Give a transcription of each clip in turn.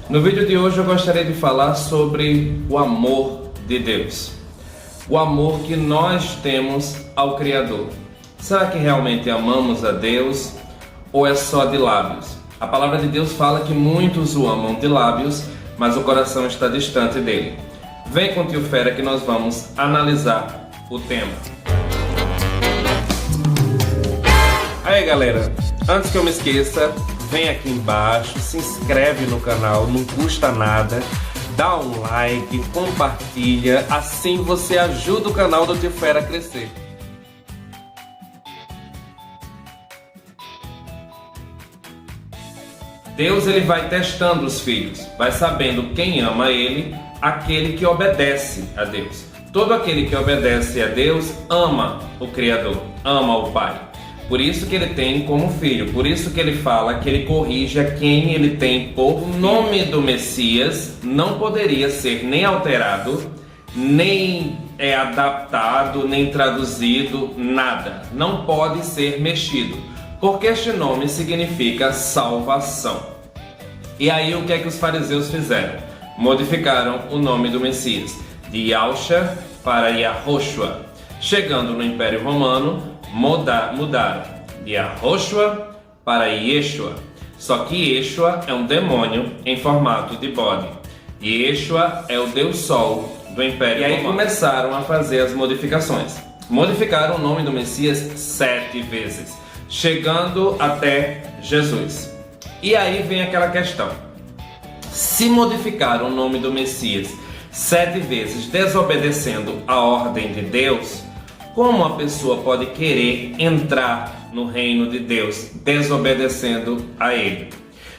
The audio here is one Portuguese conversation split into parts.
No vídeo de hoje eu gostaria de falar sobre o amor de Deus. O amor que nós temos ao Criador. Será que realmente amamos a Deus ou é só de lábios? A palavra de Deus fala que muitos o amam de lábios, mas o coração está distante dele. Vem com o Tio Fera que nós vamos analisar o tema. Aí galera, antes que eu me esqueça, vem aqui embaixo, se inscreve no canal, não custa nada, dá um like, compartilha, assim você ajuda o canal do Tio Fera a crescer. Deus ele vai testando os filhos, vai sabendo quem ama ele, aquele que obedece a Deus. Todo aquele que obedece a Deus ama o Criador, ama o Pai. Por isso que ele tem como filho, por isso que ele fala que ele corrige a quem ele tem por filho. O nome do Messias não poderia ser nem alterado, nem adaptado, nem traduzido, nada. Não pode ser mexido, porque este nome significa salvação. E aí o que é que os fariseus fizeram? Modificaram o nome do Messias, de Yahshua para Yahoshua. Chegando no Império Romano, mudaram de Yahoshua para Yeshua. Só que Yeshua é um demônio em formato de bode. Yeshua é o Deus Sol do Império Romano. E aí começaram a fazer as modificações. Modificaram o nome do Messias 7 vezes, chegando até Jesus. E aí vem aquela questão. Se modificaram o nome do Messias 7 vezes, desobedecendo a ordem de Deus, como a pessoa pode querer entrar no reino de Deus desobedecendo a Ele?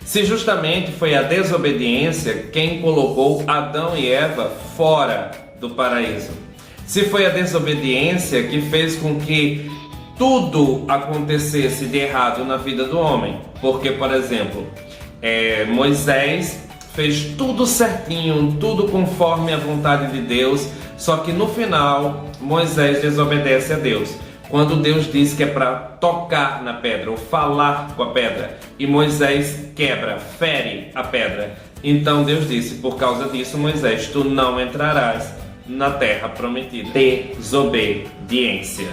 Se justamente foi a desobediência quem colocou Adão e Eva fora do paraíso. Se foi a desobediência que fez com que tudo acontecesse de errado na vida do homem. Porque, por exemplo, Moisés fez tudo certinho, tudo conforme a vontade de Deus, só que no final Moisés desobedece a Deus. Quando Deus diz que é para tocar na pedra ou falar com a pedra, e Moisés quebra, fere a pedra. Então Deus disse, por causa disso, Moisés, tu não entrarás na terra prometida. Desobediência.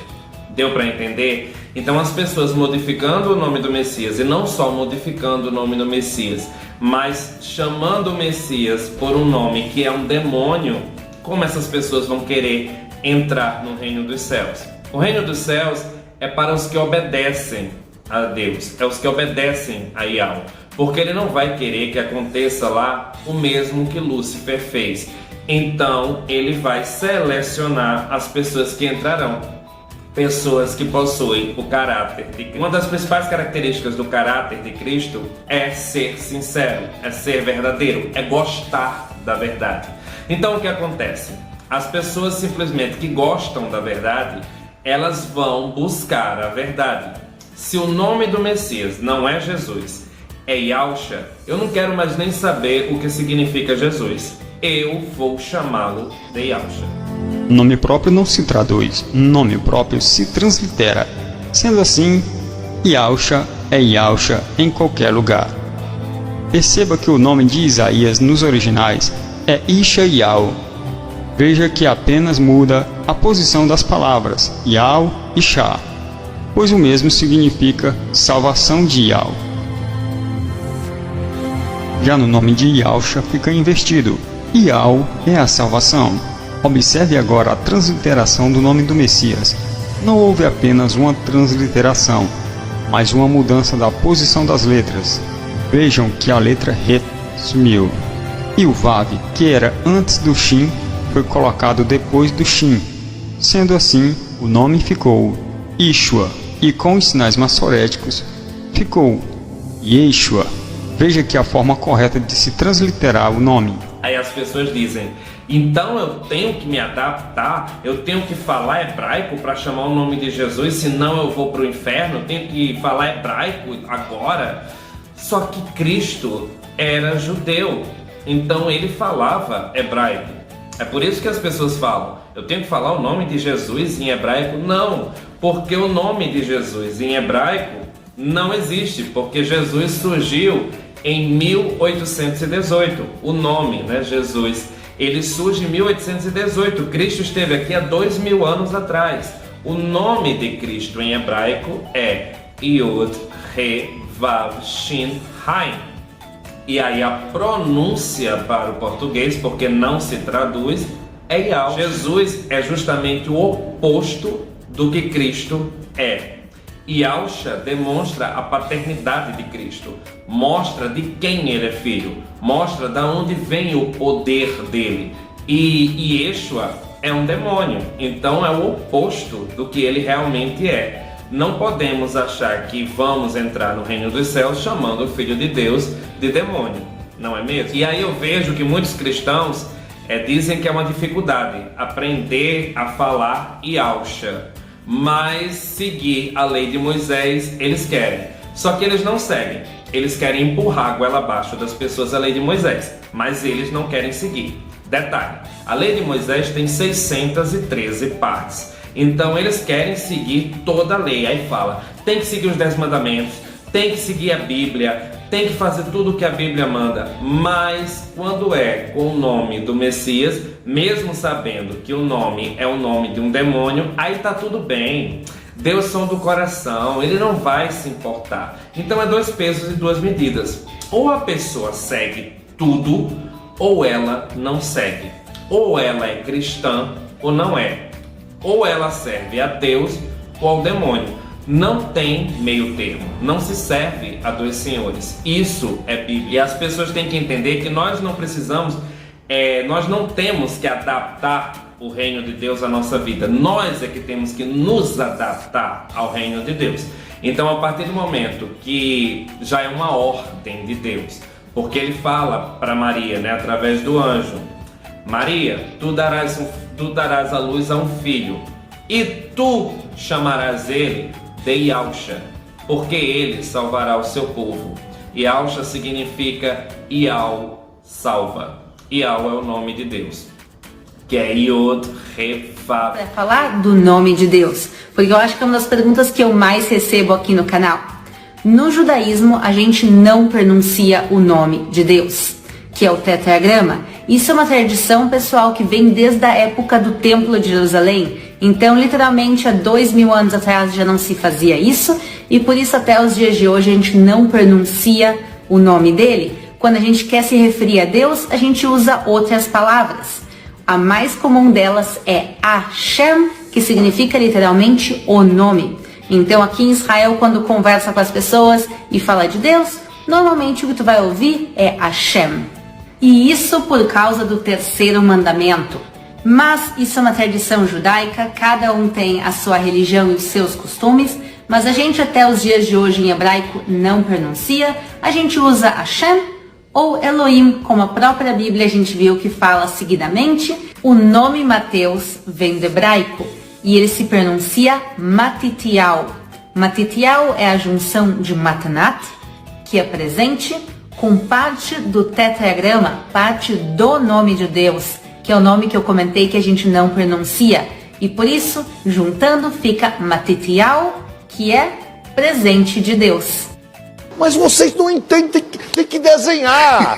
Deu para entender? Então as pessoas modificando o nome do Messias, e não só modificando o nome do Messias, mas chamando o Messias por um nome que é um demônio, como essas pessoas vão querer entrar no reino dos céus? O reino dos céus é para os que obedecem a Deus, é os que obedecem a Yahweh, porque ele não vai querer que aconteça lá o mesmo que Lúcifer fez. Então ele vai selecionar as pessoas que entrarão, pessoas que possuem o caráter de Cristo. Uma das principais características do caráter de Cristo é ser sincero, é ser verdadeiro, é gostar da verdade. Então o que acontece? As pessoas simplesmente que gostam da verdade, elas vão buscar a verdade. Se o nome do Messias não é Jesus, é Yahshua, eu não quero mais nem saber o que significa Jesus. Eu vou chamá-lo de Yahshua. Nome próprio não se traduz, nome próprio se translitera. Sendo assim, Yahshua é Yahshua em qualquer lugar. Perceba que o nome de Isaías nos originais é Ishayahu. Veja que apenas muda a posição das palavras Yahu e Shah, pois o mesmo significa salvação de Yahu. Já no nome de Yahshua fica invertido. Yahu é a salvação. Observe agora a transliteração do nome do Messias. Não houve apenas uma transliteração, mas uma mudança da posição das letras. Vejam que a letra Re sumiu. E o Vav, que era antes do Shin, foi colocado depois do Shin. Sendo assim, o nome ficou Yeshua, e com os sinais maçoréticos ficou Yeshua. Veja que a forma correta de se transliterar o nome. Aí as pessoas dizem, então eu tenho que me adaptar, eu tenho que falar hebraico para chamar o nome de Jesus, senão eu vou para o inferno, eu tenho que falar hebraico agora. Só que Cristo era judeu, então ele falava hebraico. É por isso que as pessoas falam, eu tenho que falar o nome de Jesus em hebraico? Não, porque o nome de Jesus em hebraico não existe, porque Jesus surgiu em 1818. O nome, né, Jesus, ele surge em 1818. Cristo esteve aqui há 2000 anos atrás. O nome de Cristo em hebraico é Yod, He, Vav, Shin, Haim. E aí a pronúncia para o português, porque não se traduz, é Yahweh. Jesus é justamente o oposto do que Cristo é. Yahusha demonstra a paternidade de Cristo, mostra de quem ele é filho, mostra de onde vem o poder dele. E Yeshua é um demônio, então é o oposto do que ele realmente é. Não podemos achar que vamos entrar no reino dos céus chamando o Filho de Deus de demônio, não é mesmo? E aí eu vejo que muitos cristãos dizem que é uma dificuldade aprender a falar Yahusha, mas seguir a lei de Moisés eles querem. Só que eles não seguem, eles querem empurrar a goela abaixo das pessoas a lei de Moisés, mas eles não querem seguir. Detalhe, a lei de Moisés tem 613 partes, então eles querem seguir toda a lei. Aí fala, tem que seguir os 10 mandamentos, tem que seguir a Bíblia, tem que fazer tudo o que a Bíblia manda. Mas quando é com o nome do Messias, mesmo sabendo que o nome é o nome de um demônio, aí tá tudo bem. Deus som do coração, ele não vai se importar. Então é 2 pesos e 2 medidas. Ou a pessoa segue tudo, ou ela não segue. Ou ela é cristã, ou não é. Ou ela serve a Deus, ou ao demônio. Não tem meio termo, não se serve a 2 senhores. Isso é Bíblia. E as pessoas têm que entender que nós não precisamos, nós não temos que adaptar o reino de Deus à nossa vida. Nós é que temos que nos adaptar ao reino de Deus. Então, a partir do momento que já é uma ordem de Deus, porque ele fala para Maria, né, através do anjo: Maria, tu darás à luz a um filho, e tu chamarás ele de Yahusha, porque ele salvará o seu povo. Yahusha significa Yahweh salva. Yahweh é o nome de Deus, que é Yod, He, Vav. Para falar do nome de Deus, porque eu acho que é uma das perguntas que eu mais recebo aqui no canal. No judaísmo, a gente não pronuncia o nome de Deus, que é o tetragrama. Isso é uma tradição, pessoal, que vem desde a época do Templo de Jerusalém. Então, literalmente, há 2000 anos atrás já não se fazia isso, e por isso até os dias de hoje a gente não pronuncia o nome dele. Quando a gente quer se referir a Deus, a gente usa outras palavras. A mais comum delas é Hashem, que significa literalmente o nome. Então, aqui em Israel, quando conversa com as pessoas e fala de Deus, normalmente o que tu vai ouvir é Hashem. E isso por causa do 3º mandamento. Mas isso é uma tradição judaica, cada um tem a sua religião e os seus costumes, mas a gente até os dias de hoje em hebraico não pronuncia, a gente usa Hashem ou Elohim, como a própria Bíblia a gente viu que fala seguidamente. O nome Mateus vem do hebraico e ele se pronuncia Matitial. Matitial é a junção de Matanat, que é presente, com parte do tetragrama, parte do nome de Deus, que é o nome que eu comentei que a gente não pronuncia. E por isso, juntando, fica Matitial, que é presente de Deus. Mas vocês não entendem, tem que desenhar.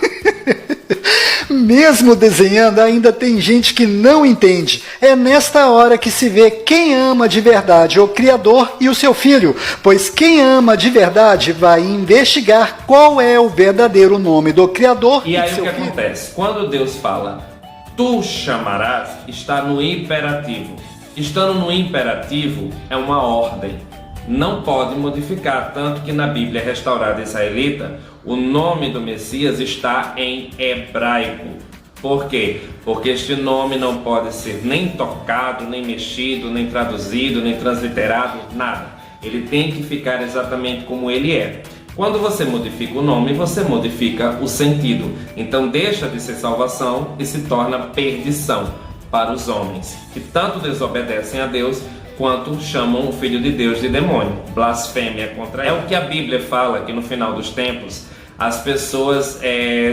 Mesmo desenhando, ainda tem gente que não entende. É nesta hora que se vê quem ama de verdade o Criador e o seu Filho, pois quem ama de verdade vai investigar qual é o verdadeiro nome do Criador e aí seu o que Filho. acontece? Quando Deus fala tu chamarás, está no imperativo. Estando no imperativo, é uma ordem. Não pode modificar, tanto que na Bíblia restaurada israelita, o nome do Messias está em hebraico. Por quê? Porque este nome não pode ser nem tocado, nem mexido, nem traduzido, nem transliterado, nada. Ele tem que ficar exatamente como ele é. Quando você modifica o nome, você modifica o sentido. Então deixa de ser salvação e se torna perdição para os homens, que tanto desobedecem a Deus, quanto chamam o Filho de Deus de demônio. Blasfêmia contra ele. É o que a Bíblia fala, que no final dos tempos, as pessoas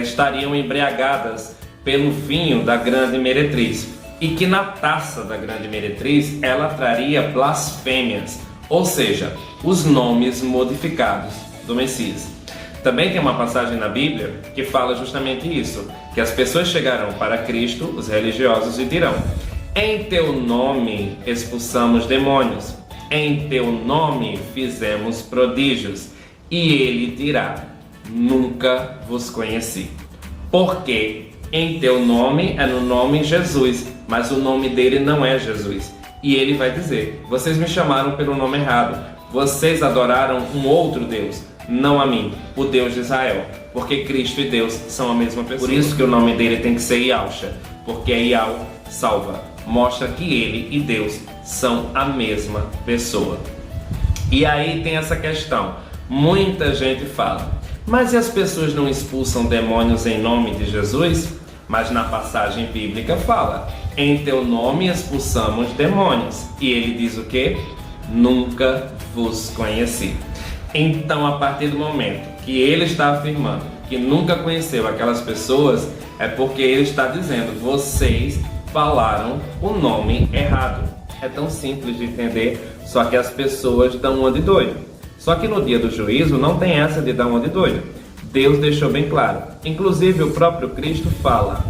estariam embriagadas pelo vinho da grande meretriz. E que na taça da grande meretriz, ela traria blasfêmias, ou seja, os nomes modificados do Messias. Também tem uma passagem na Bíblia que fala justamente isso, que as pessoas chegarão para Cristo, os religiosos, e dirão: em teu nome expulsamos demônios, em teu nome fizemos prodígios. E ele dirá: nunca vos conheci. Porque em teu nome é no nome Jesus, mas o nome dele não é Jesus. E ele vai dizer: vocês me chamaram pelo nome errado, vocês adoraram um outro Deus, não a mim, o Deus de Israel, porque Cristo e Deus são a mesma pessoa. Por isso que o nome dele tem que ser Yahshua, porque Yah salva, mostra que ele e Deus são a mesma pessoa. E aí tem essa questão, muita gente fala: mas e as pessoas não expulsam demônios em nome de Jesus? Mas na passagem bíblica fala: em teu nome expulsamos demônios. E ele diz o quê? Nunca vos conheci. Então, a partir do momento que ele está afirmando que nunca conheceu aquelas pessoas, é porque ele está dizendo: vocês falaram o nome errado. É tão simples de entender, só que as pessoas dão uma de doido. Só que no dia do juízo não tem essa de dar uma de doido. Deus deixou bem claro. Inclusive o próprio Cristo fala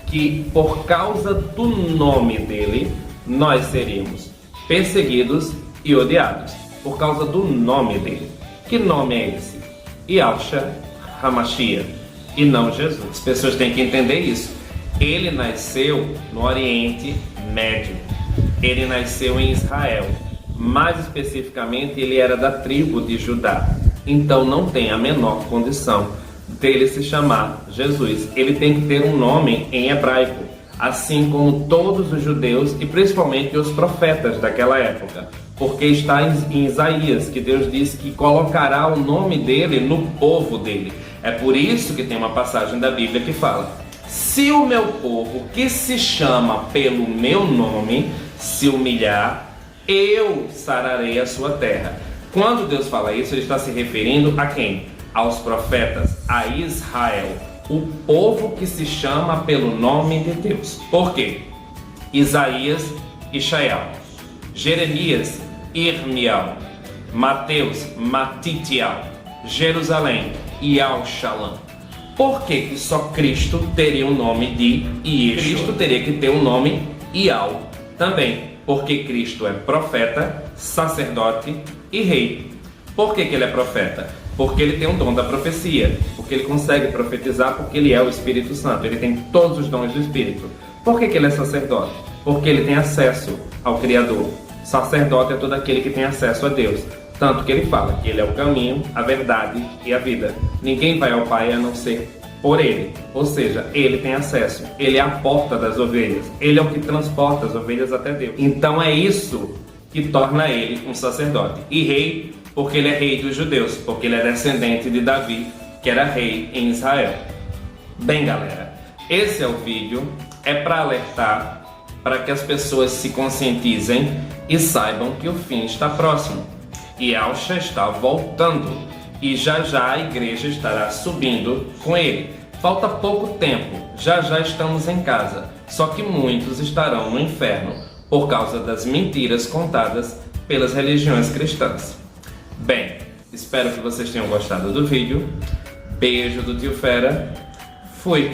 que por causa do nome dele, nós seríamos perseguidos e odiados. Por causa do nome dele. Que nome é esse? Yahshua HaMashiach, e não Jesus. As pessoas têm que entender isso. Ele nasceu no Oriente Médio. Ele nasceu em Israel. Mais especificamente, ele era da tribo de Judá. Então não tem a menor condição dele se chamar Jesus. Ele tem que ter um nome em hebraico, assim como todos os judeus e principalmente os profetas daquela época, porque está em Isaías que Deus disse que colocará o nome dele no povo dele. É por isso que tem uma passagem da Bíblia que fala: se o meu povo, que se chama pelo meu nome, se humilhar, eu sararei a sua terra. Quando Deus fala isso, ele está se referindo a quem? Aos profetas, a Israel, o povo que se chama pelo nome de Deus. Por quê? Isaías, Ishael, Jeremias, Irmial, Mateus, Matitial, Jerusalém, Yahushalom. Por que só Cristo teria o nome de Yeshua? Cristo teria que ter o nome Yahweh também, porque Cristo é profeta, sacerdote e rei. Por que ele é profeta? Porque ele tem o dom da profecia, porque ele consegue profetizar, porque ele é o Espírito Santo, ele tem todos os dons do Espírito. Por que ele é sacerdote? Porque ele tem acesso ao Criador. Sacerdote é todo aquele que tem acesso a Deus. Tanto que ele fala que ele é o caminho, a verdade e a vida. Ninguém vai ao Pai a não ser por ele. Ou seja, ele tem acesso. Ele é a porta das ovelhas. Ele é o que transporta as ovelhas até Deus. Então é isso que torna ele um sacerdote. E rei, porque ele é rei dos judeus. Porque ele é descendente de Davi, que era rei em Israel. Bem, galera, esse é o vídeo. É para alertar, para que as pessoas se conscientizem e saibam que o fim está próximo. Yahshua está voltando e já já a igreja estará subindo com ele. Falta pouco tempo, já já estamos em casa, só que muitos estarão no inferno por causa das mentiras contadas pelas religiões cristãs. Bem, espero que vocês tenham gostado do vídeo. Beijo do Tio Fera. Fui!